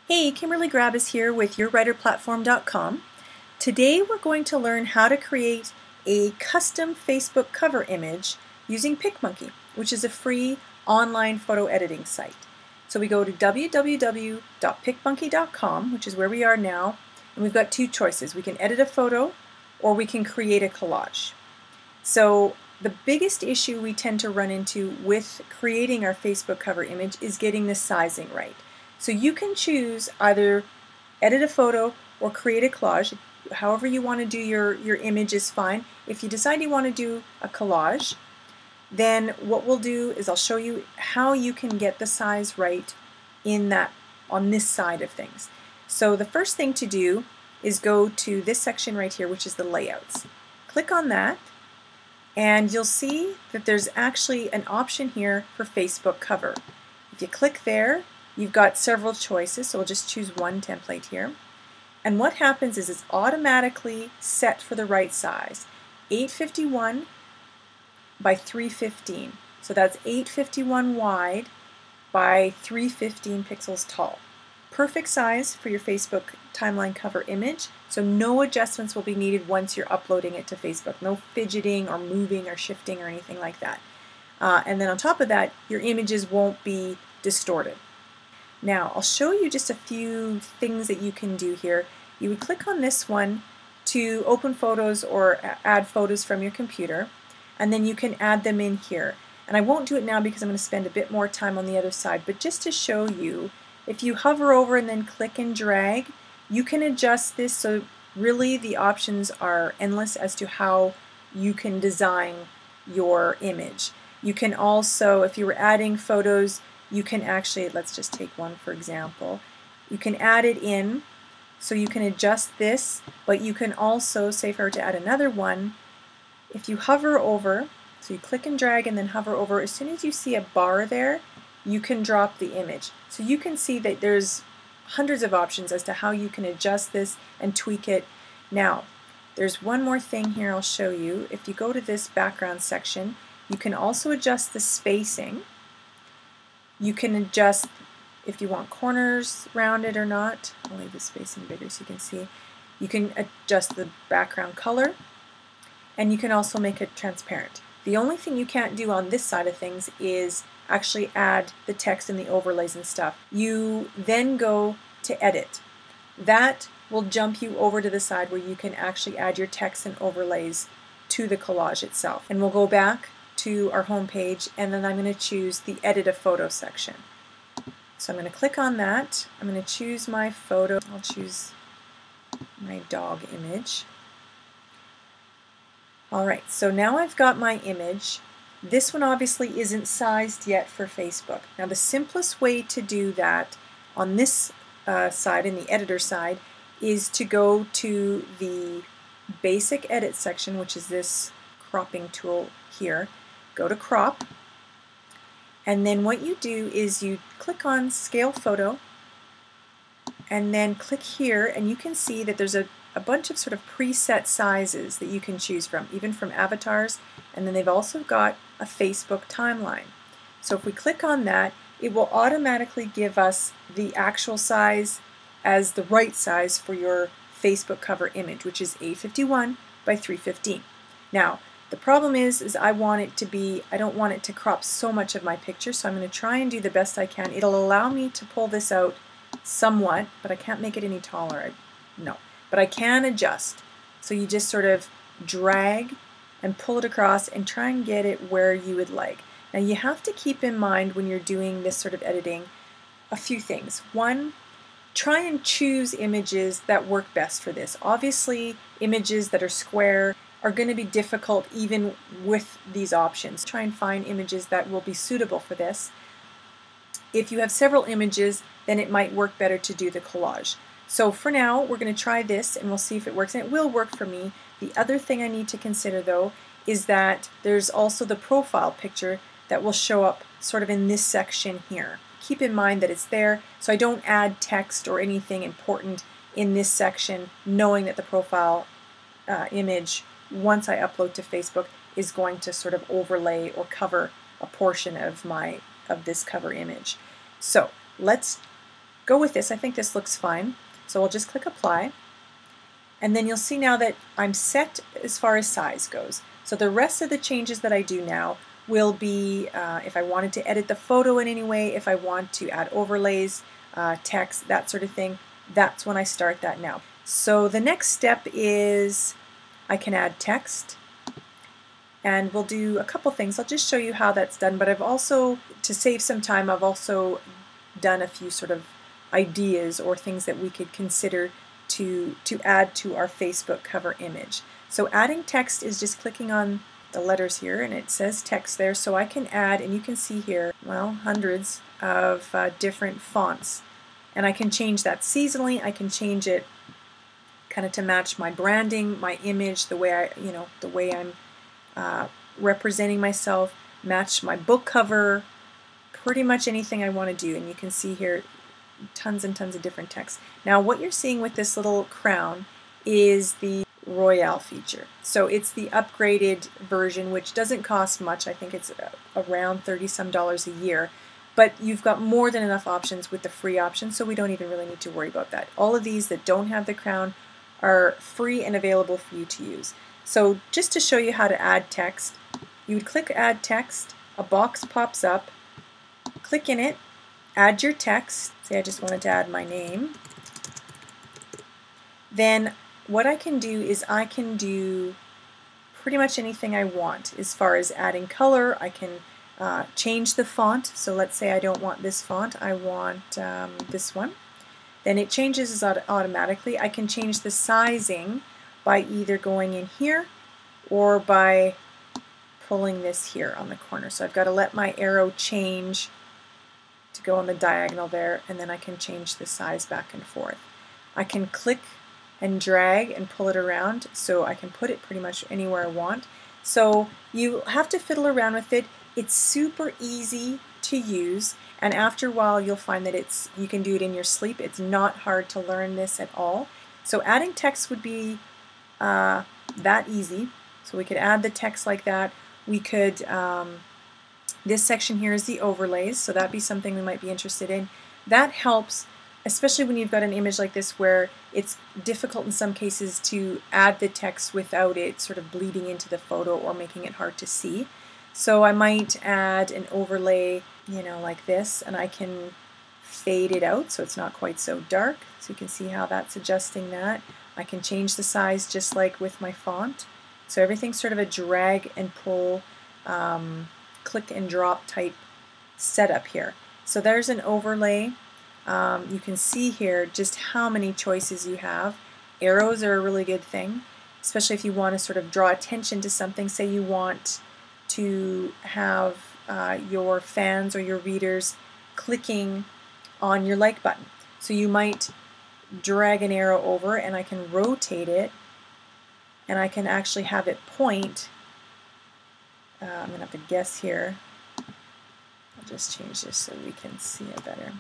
Hey, Kimberly Grabis here with YourWriterPlatform.com. Today we're going to learn how to create a custom Facebook cover image using PicMonkey, which is a free online photo editing site. So we go to www.picmonkey.com, which is where we are now, and we've got two choices. We can edit a photo or we can create a collage. So the biggest issue we tend to run into with creating our Facebook cover image is getting the sizing right. So you can choose either edit a photo or create a collage. However you want to do your image is fine. If you decide you want to do a collage, then what we'll do is I'll show you how you can get the size right on this side of things. So the first thing to do is go to this section right here, which is the layouts. Click on that and you'll see that there's actually an option here for Facebook cover. If you click there, you've got several choices, so we'll just choose one template here. And what happens is it's automatically set for the right size, 851 by 315. So that's 851 wide by 315 pixels tall. Perfect size for your Facebook timeline cover image, so no adjustments will be needed once you're uploading it to Facebook. No fidgeting or moving or shifting or anything like that. And then on top of that, your images won't be distorted. Now, I'll show you just a few things that you can do here. You would click on this one to open photos or add photos from your computer, and then you can add them in here. And I won't do it now because I'm going to spend a bit more time on the other side, but just to show you, if you hover over and then click and drag, you can adjust this, so really the options are endless as to how you can design your image. You can also, if you were adding photos, you can actually, let's just take one for example, you can add it in, so you can adjust this, but you can also, say if I were to add another one, if you hover over, so you click and drag and then hover over, as soon as you see a bar there, you can drop the image. So you can see that there's hundreds of options as to how you can adjust this and tweak it. Now, there's one more thing here I'll show you. If you go to this background section, you can also adjust the spacing. You can adjust if you want corners rounded or not. I'll leave the spacing bigger so you can see. You can adjust the background color, and you can also make it transparent. The only thing you can't do on this side of things is actually add the text and the overlays and stuff. You then go to edit. That will jump you over to the side where you can actually add your text and overlays to the collage itself. And we'll go back to our home page, and then I'm going to choose the edit a photo section. So I'm going to click on that. I'm going to choose my photo. I'll choose my dog image. Alright, so now I've got my image. This one obviously isn't sized yet for Facebook. Now the simplest way to do that on this side, in the editor side, is to go to the basic edit section, which is this cropping tool here. Go to crop, and then what you do is you click on scale photo and then click here, and you can see that there's a bunch of sort of preset sizes that you can choose from, even from avatars, and then they've also got a Facebook timeline. So if we click on that, it will automatically give us the actual size as the right size for your Facebook cover image, which is 851 by 315. Now, the problem is I want it to be, I don't want it to crop so much of my picture, so I'm going to try and do the best I can. It'll allow me to pull this out somewhat, but I can't make it any taller. No, but I can adjust. So you just sort of drag and pull it across and try and get it where you would like. Now you have to keep in mind when you're doing this sort of editing a few things. One, try and choose images that work best for this. Obviously, images that are square are going to be difficult even with these options. Try and find images that will be suitable for this. If you have several images, then it might work better to do the collage. So for now, we're going to try this and we'll see if it works, and it will work for me. The other thing I need to consider though is that there's also the profile picture that will show up sort of in this section here. Keep in mind that it's there, so I don't add text or anything important in this section, knowing that the profile image, once I upload to Facebook, is going to sort of overlay or cover a portion of this cover image. So let's go with this. I think this looks fine. So I'll just click apply. And then you'll see now that I'm set as far as size goes. So the rest of the changes that I do now will be if I wanted to edit the photo in any way, if I want to add overlays, text, that sort of thing, that's when I start that now. So the next step is I can add text, and we'll do a couple things. I'll just show you how that's done, but I've also, to save some time, I've also done a few sort of ideas or things that we could consider to add to our Facebook cover image. So adding text is just clicking on the letters here, and it says text there, so I can add, and you can see here, well, hundreds of different fonts, and I can change that seasonally. I can change it kind of to match my branding, my image, the way the way I'm representing myself, match my book cover, pretty much anything I want to do. And you can see here tons and tons of different text. Now what you're seeing with this little crown is the Royale feature. So it's the upgraded version, which doesn't cost much. I think it's around $30-some a year. But you've got more than enough options with the free option, so we don't even really need to worry about that. All of these that don't have the crown are free and available for you to use. So just to show you how to add text, you would click Add Text, a box pops up, click in it, add your text. Say I just wanted to add my name. Then what I can do is I can do pretty much anything I want as far as adding color. I can change the font. So let's say I don't want this font, I want this one. Then it changes automatically. I can change the sizing by either going in here or by pulling this here on the corner. So I've got to let my arrow change to go on the diagonal there, and then I can change the size back and forth. I can click and drag and pull it around, so I can put it pretty much anywhere I want. So you have to fiddle around with it. It's super easy to use, and after a while you'll find that you can do it in your sleep. It's not hard to learn this at all. So adding text would be that easy. So we could add the text like that. We could, this section here is the overlays, so that'd be something we might be interested in. That helps, especially when you've got an image like this where it's difficult in some cases to add the text without it sort of bleeding into the photo or making it hard to see. So I might add an overlay, like this, and I can fade it out so it's not quite so dark. So you can see how that's adjusting that. I can change the size just like with my font. So everything's sort of a drag and pull, click and drop type setup here. So there's an overlay. You can see here just how many choices you have. Arrows are a really good thing, especially if you want to sort of draw attention to something. Say you want to have your fans or your readers clicking on your like button. So you might drag an arrow over, and I can rotate it, and I can actually have it point. I'm going to have to guess here. I'll just change this so we can see it better.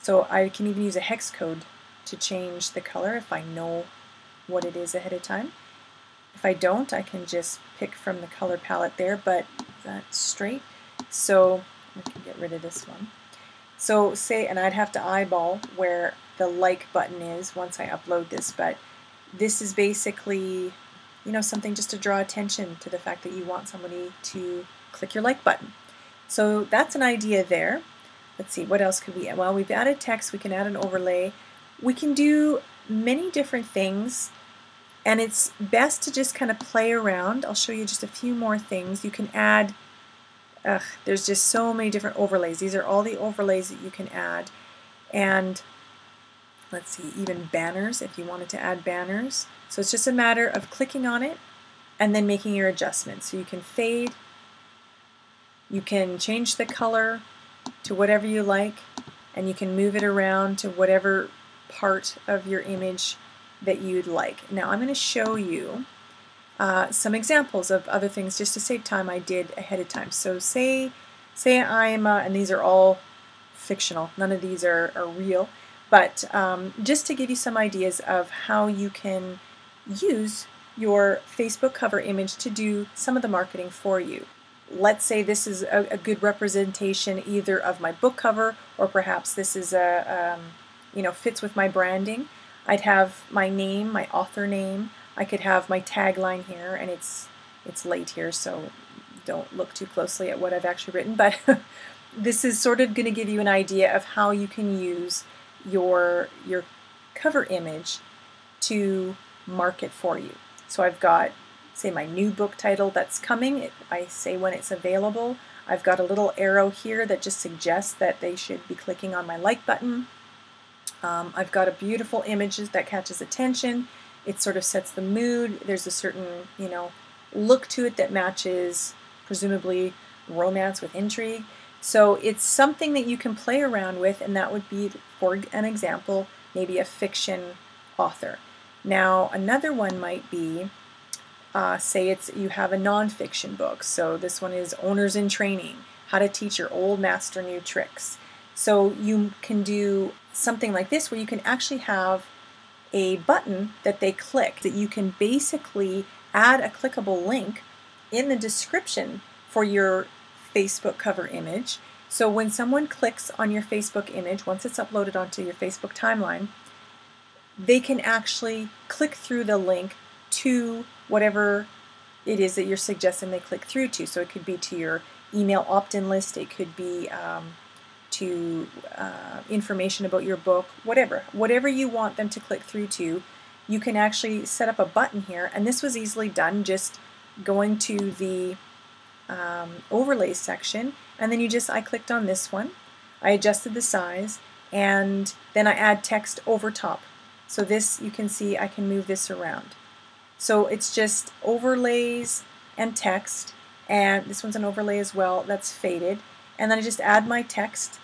So I can even use a hex code to change the color if I know what it is ahead of time. If I don't, I can just pick from the color palette there, but that's straight. So I can get rid of this one. So say, and I'd have to eyeball where the like button is once I upload this, but this is basically, something just to draw attention to the fact that you want somebody to click your like button. So that's an idea there. Let's see, what else could we add? Well, we've added text, we can add an overlay. We can do many different things, and it's best to just kind of play around. I'll show you just a few more things. You can add, there's just so many different overlays. These are all the overlays that you can add. And let's see, even banners, if you wanted to add banners. So it's just a matter of clicking on it and then making your adjustments. So you can fade, you can change the color to whatever you like, and you can move it around to whatever part of your image that you'd like. Now I'm going to show you some examples of other things just to save time I did ahead of time. So say I'm, and these are all fictional, none of these are real, but just to give you some ideas of how you can use your Facebook cover image to do some of the marketing for you. Let's say this is a good representation either of my book cover, or perhaps this is fits with my branding. I'd have my name, my author name. I could have my tagline here, and it's late here, so don't look too closely at what I've actually written, but this is sort of going to give you an idea of how you can use your cover image to market for you. So I've got, say, my new book title that's coming. I say when it's available. I've got a little arrow here that just suggests that they should be clicking on my like button. I've got a beautiful image that catches attention. It sort of sets the mood. There's a certain, look to it that matches, presumably, romance with intrigue. So it's something that you can play around with, and that would be, for an example, maybe a fiction author. Now, another one might be, say you have a nonfiction book. So this one is Owners in Training, How to Teach Your Old Master New Tricks. So you can do something like this where you can actually have a button that they click, that you can basically add a clickable link in the description for your Facebook cover image. So when someone clicks on your Facebook image, once it's uploaded onto your Facebook timeline, they can actually click through the link to whatever it is that you're suggesting they click through to. So it could be to your email opt-in list, it could be to information about your book, whatever you want them to click through to. You can actually set up a button here, and this was easily done just going to the overlays section, and then I clicked on this one, I adjusted the size, and then I add text over top. So this, you can see I can move this around. So it's just overlays and text, and this one's an overlay as well that's faded, and then I just add my text,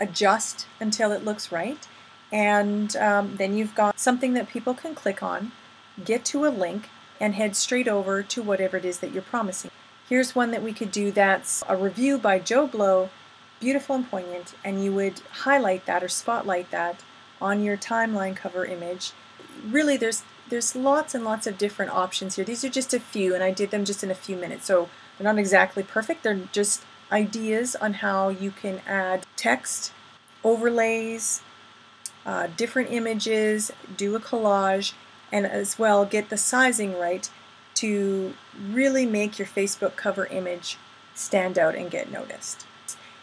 adjust until it looks right, and then you've got something that people can click on, get to a link, and head straight over to whatever it is that you're promising. Here's one that we could do that's a review by Joe Blow, beautiful and poignant, and you would highlight that or spotlight that on your timeline cover image. Really, there's lots and lots of different options here. These are just a few, and I did them just in a few minutes, so they're not exactly perfect. They're just ideas on how you can add text, overlays, different images, do a collage, and as well get the sizing right to really make your Facebook cover image stand out and get noticed.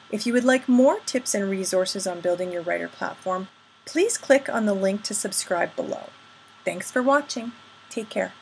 If you would like more tips and resources on building your writer platform, please click on the link to subscribe below. Thanks for watching. Take care.